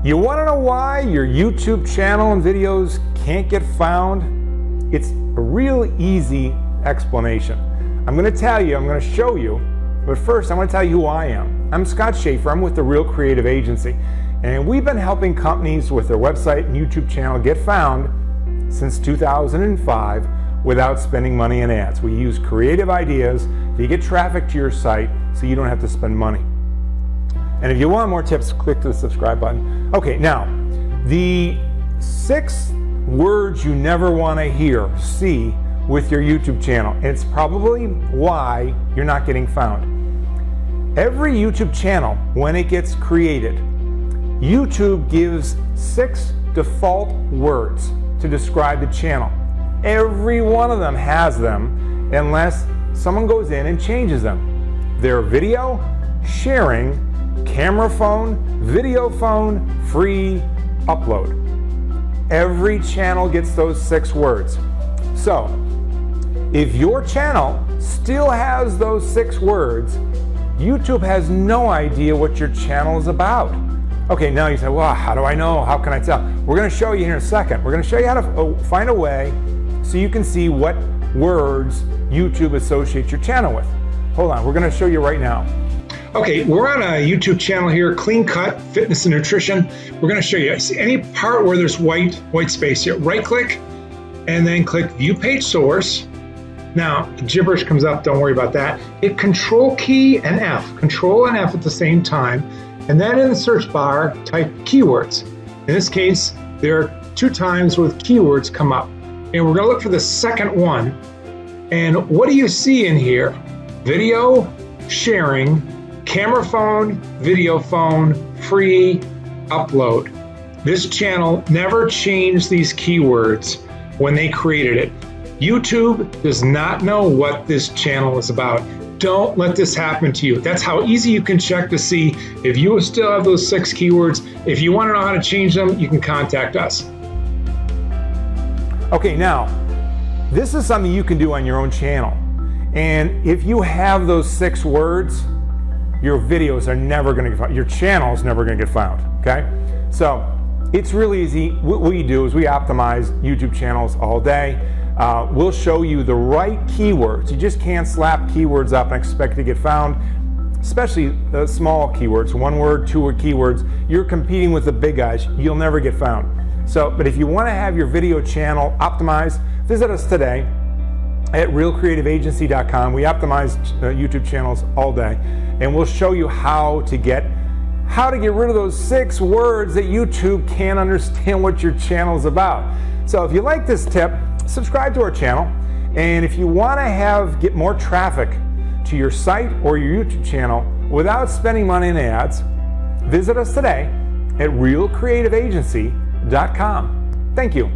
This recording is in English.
You want to know why your YouTube channel and videos can't get found? It's a real easy explanation. I'm going to tell you, I'm going to show you, but first I want to tell you who I am. I'm Scott Schaefer. I'm with the Real Creative Agency, and we've been helping companies with their website and YouTube channel get found since 2005 without spending money in ads. We use creative ideas to get traffic to your site so you don't have to spend money. And if you want more tips, click the subscribe button. Okay, now, the 6 words you never want to see with your YouTube channel. And it's probably why you're not getting found. Every YouTube channel, when it gets created, YouTube gives 6 default words to describe the channel. Every one of them has them unless someone goes in and changes them. They're video, sharing, camera phone, video phone, free, upload. Every channel gets those 6 words. So, if your channel still has those 6 words, YouTube has no idea what your channel is about. Okay, now you say, well, how do I know? How can I tell? We're going to show you here in a second. We're going to show you how to find a way so you can see what words YouTube associates your channel with. Hold on, we're going to show you right now. Okay, we're on a YouTube channel here, Clean Cut Fitness and Nutrition. We're going to show you any part where there's white space here. Right click and then click View Page Source. Now, gibberish comes up, don't worry about that. Hit Control key and F, Control and F at the same time. And then in the search bar, type keywords. In this case, there are 2 times where the keywords come up. And we're going to look for the second one. And what do you see in here? Video, sharing, camera phone, video phone, free, upload. This channel never changed these keywords when they created it. YouTube does not know what this channel is about. Don't let this happen to you. That's how easy you can check to see if you still have those 6 keywords. If you want to know how to change them, you can contact us. Okay, now, this is something you can do on your own channel. And if you have those 6 words, your videos are never going to get found. Your channel is never going to get found, okay? So it's really easy. What we do is we optimize YouTube channels all day. We'll show you the right keywords. You just can't slap keywords up and expect to get found, especially the small keywords, 1-word, 2-word keywords. You're competing with the big guys. You'll never get found. So, but if you want to have your video channel optimized, visit us today at realcreativeagency.com. We optimize YouTube channels all day, and we'll show you how to get rid of those 6 words that YouTube can't understand what your channel is about. So if you like this tip, subscribe to our channel, and if you want to get more traffic to your site or your YouTube channel without spending money in ads, visit us today at realcreativeagency.com. Thank you.